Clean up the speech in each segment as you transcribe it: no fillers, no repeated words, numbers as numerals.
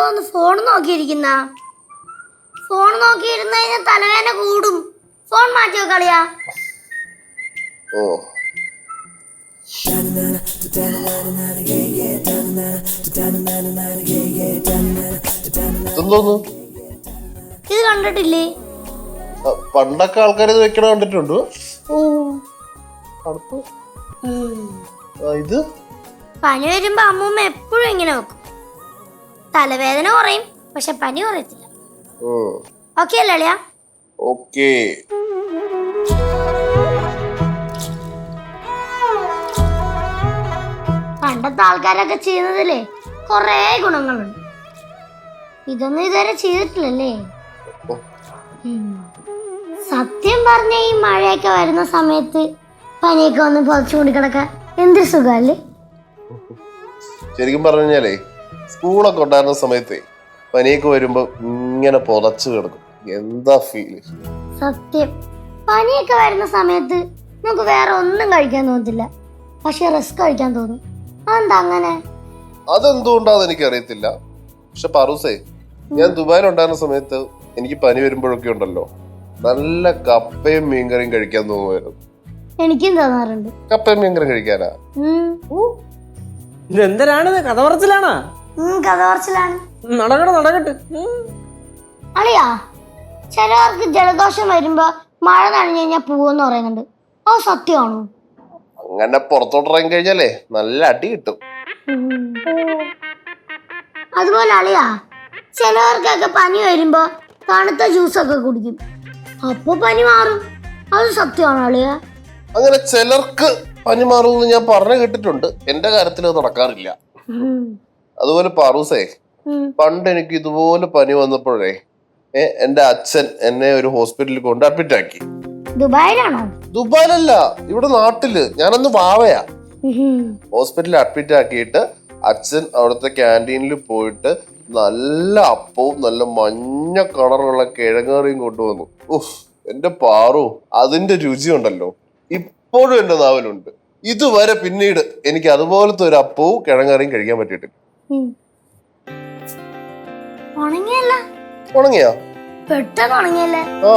എന്തോന്ന് phone നോക്കിയിരിക്കുന്ന? Phone നോക്കിയിരുന്ന തലവേദന കൂടും. ഫോൺ മാറ്റി വെക്കളിയാ. ഓ എന്തോന്നു ഇത് കണ്ടിട്ടില്ലേ? പണ്ടൊക്കെ ആൾക്കാർ ഇത് വെക്കണ കണ്ടിട്ടുണ്ടോ? ഓ ഇത് പനി വരുമ്പോ അമ്മൂമ്മ എപ്പോഴും ഇങ്ങനെ വെക്കും. തലവേദന കുറയും, പക്ഷെ പനി കുറയത്തില്ല. ഓക്കെ അല്ലേ അളിയാ? ഓക്കേ. പണ്ടത്തെ ആൾക്കാരൊക്കെ ചെയ്യുന്നതിലേ കൊറേ ഗുണങ്ങളുണ്ട്. ഇതൊന്നും ഇതുവരെ ചെയ്തിട്ടില്ലല്ലേ? സത്യം പറഞ്ഞ ഈ മഴയൊക്കെ വരുന്ന സമയത്ത് പനിയൊക്കെ വന്ന് പൊതച്ചുകൊണ്ട് കിടക്കാൻ എന്തൊരു സുഖല്ലേ? ശരിക്കും പറഞ്ഞു കഴിഞ്ഞാലേ സ്കൂളൊക്കെ ഉണ്ടായിരുന്ന സമയത്തെ പനിയൊക്കെ വരുമ്പോ ഇങ്ങനെ പൊതച്ചു കിടക്കും. എന്താ ഫീല്? സത്യം. പനിയൊക്കെ വരുന്ന സമയത്ത് നമുക്ക് വേറെ ഒന്നും കഴിക്കാൻ തോന്നത്തില്ല, പക്ഷെ റിസ്ക് കഴിക്കാൻ തോന്നും. അതെന്താ അങ്ങനെ? അതെന്തുകൊണ്ടാന്ന് എനിക്കറിയത്തില്ല. പക്ഷെ പറൂസേ, ഞാൻ ദുബായിലുണ്ടായിരുന്ന സമയത്ത് എനിക്ക് പനി വരുമ്പോഴൊക്കെ ഉണ്ടല്ലോ, നല്ല കപ്പയും മീൻകറിയും കഴിക്കാൻ തോന്നുമായിരുന്നു. എനിക്കും തോന്നാറുണ്ട്. കപ്പയും മീൻകറിയും കഴിക്കാനാ? ഇതെന്തരാണിത്? കഥ പറച്ചിലാണോ? കഥ പറച്ചിലാണ്. നടക്കട്ടെ. അളിയാ, ചിലവർക്ക് ജലദോഷം വരുമ്പോ മഴ നനഞ്ഞു കഴിഞ്ഞാൽ പോവെന്ന് പറയുന്നുണ്ട്. അത് സത്യമാണോ? അങ്ങനെ പുറത്തോട്ടിറങ്ങി കഴിഞ്ഞാലേ നല്ല അടി കിട്ടും. അതുപോലെ അളിയാ, ചിലവർക്കൊക്കെ പനി വരുമ്പോ തണുത്ത ജ്യൂസൊക്കെ കുടിക്കും, അപ്പൊ പനി മാറും. അത് സത്യമാണോ അളിയാ? അങ്ങനെ ചിലർക്ക് പനി മാറുമെന്ന് ഞാൻ പറഞ്ഞു കേട്ടിട്ടുണ്ട്. എന്റെ കാര്യത്തിൽ അത് നടക്കാറില്ല. അതുപോലെ പാറൂസേ, പണ്ട് എനിക്ക് ഇതുപോലെ പനി വന്നപ്പോഴേ എന്റെ അച്ഛൻ എന്നെ ഒരു ഹോസ്പിറ്റലിൽ കൊണ്ട് അഡ്മിറ്റ് ആക്കി. ദുബായിലാണോ? ദുബായിലല്ല, ഇവിടെ നാട്ടില്. ഞാനന്ന് വാവയാ. ഹോസ്പിറ്റലിൽ അഡ്മിറ്റ് ആക്കിയിട്ട് അച്ഛൻ അവിടുത്തെ ക്യാൻറ്റീനിൽ പോയിട്ട് നല്ല അപ്പവും നല്ല മഞ്ഞ കളറുള്ള കിഴങ്ങറിയും കൊണ്ടുവന്നു. എന്റെ പാറു, അതിന്റെ രുചി ഉണ്ടല്ലോ ഇപ്പോഴും എന്റെ നാവിലുണ്ട്. ഇതുവരെ പിന്നീട് എനിക്ക് അതുപോലത്തെ ഒരു അപ്പവും കിഴങ്ങറിയും കഴിക്കാൻ പറ്റിയിട്ടില്ല. ഉണങ്ങിയാ? പെട്ടെന്ന് ഉണങ്ങിയല്ലേ? ആ.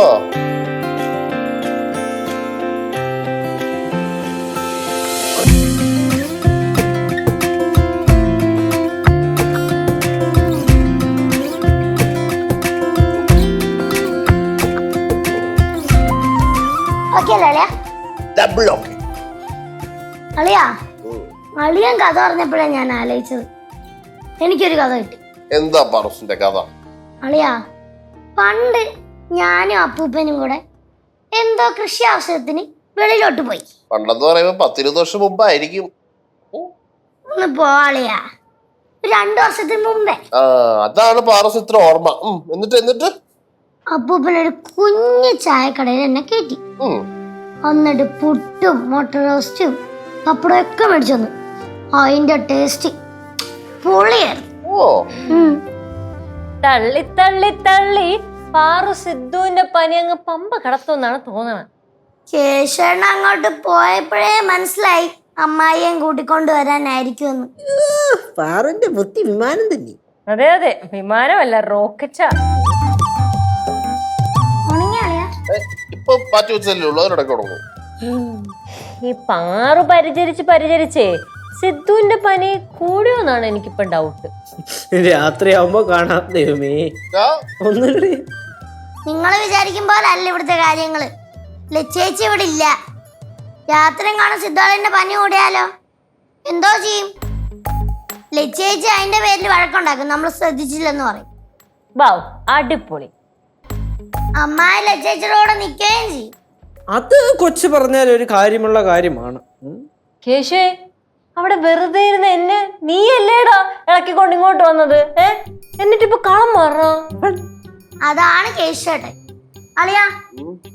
അളിയാ, അളിയൻ കഥ പറഞ്ഞപ്പോഴാണ് ഞാൻ ആലോചിച്ചത്. എനിക്കൊരു കഥ കിട്ടി. എന്താ പറസിന്റെ കഥ? അളിയാ, പണ്ട് ഞാനും അപ്പൂപ്പനും കൂടെ എന്തോ കൃഷി ആവശ്യത്തിന് വെളിയിലോട്ട് പോയി. പണ്ടെന്ന് പറയുമ്പോ 10-20 വർഷം മുമ്പായിരിക്കും. ഒന്ന് പോളിയാ, 2 വർഷത്തിന് മുമ്പേ. അതാണ് പാറസ് ഇത്ര ഓർമ്മ. എന്നിട്ട് അപ്പൂപ്പനൊരു കുഞ്ഞു ചായക്കടയിൽ എന്നെ കയറ്റി. എന്നിട്ട് പുട്ടും മുട്ട റോസ്റ്റും പപ്പടം ഒക്കെ മേടിച്ചു തന്നു. അതിന്റെ ടേസ്റ്റ് പൊളിയായിരുന്നു. തള്ളി തള്ളി തള്ളി പാറു സിദ്ധുവിന്റെ പനി അങ്ങ് പമ്പ കടത്തുമെന്നാണ് തോന്നണത്. കേശവൻ അങ്ങോട്ട് പോയപ്പോഴേ മനസ്സിലായി അമ്മായിയും കൂട്ടിക്കൊണ്ട് വരാനായിരിക്കുമെന്ന്. പാറുവിന്റെ ബുദ്ധി വിമാനം തന്നെ. അതെ, വിമാനമല്ല, റോക്കറ്റാ. ഇപ്പൊ മാറ്റി വെച്ചല്ലേ ഉള്ളൂ, അതിനിടയ്ക്ക് തുടങ്ങും. ഈ പാറു പരിചരിച്ചേ സിദ്ധുവിന്റെ പനി കൂടിയോന്നാണ് എനിക്കിപ്പോ ഡൗട്ട്. രാത്രിയാവുമ്പോ കാണാം. ദൈവമേ, നിങ്ങൾ വിചാരിക്കും പോലെ അല്ല ഇവിടുത്തെ കാര്യങ്ങള്. ലച്ചേച്ചി ഇവിടെ ഇല്ല. രാത്രി കാണാൻ സിദ്ധാളിന്റെ പനി കൂടിയാലോ എന്തോ ചെയ്യും. ലച്ചേച്ചി അതിന്റെ പേരിൽ വഴക്കുണ്ടാക്കും, നമ്മൾ ശ്രദ്ധിച്ചില്ലെന്ന് പറയും. ബാവ്, അടിപൊളി. അമ്മായി ലച്ചേച്ചിയോടെ നിൽക്കുകയും ചെയ്യും. അത് കൊച്ചു പറഞ്ഞാൽ ഒരു കാര്യമുള്ള കാര്യമാണ്. കേശേ, അവിടെ വെറുതെ ഇരുന്ന് എന്നെ നീ അല്ലേടാ ഇളക്കിക്കൊണ്ട് ഇങ്ങോട്ട് വന്നത്? എന്നിട്ടിപ്പോ കളം മാറോ? അതാണ് കേശേട്ടൻ. അളിയാ,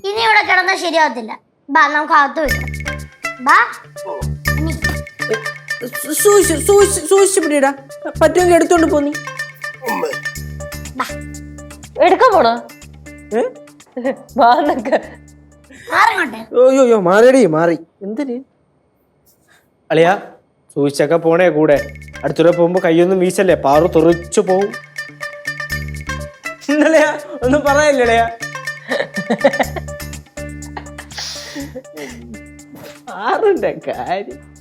ഇനി ഇവിടെ കിടന്നാൽ ശരിയാവത്തില്ല. ബാ, നമുക്ക് അകത്ത് വെക്കാം. ബാ, സൂക്ഷിച്ചിടാ. പറ്റുമെങ്കിൽ എടുത്തോണ്ട് പോന്നി. എടുക്കാൻ പോണോ? അയ്യോ, മാറി. എന്തിന് അളിയാ? സൂക്ഷിച്ചൊക്കെ പോണേ കൂടെ. അടുത്തൂടെ പോകുമ്പോ കൈയൊന്നും വീശല്ലേ, പാറു തെറിച്ചു പോവും. ഇന്നലെയാ ഒന്നും പറയല്ലേടയാ. ആറിന്റെ കാര്യം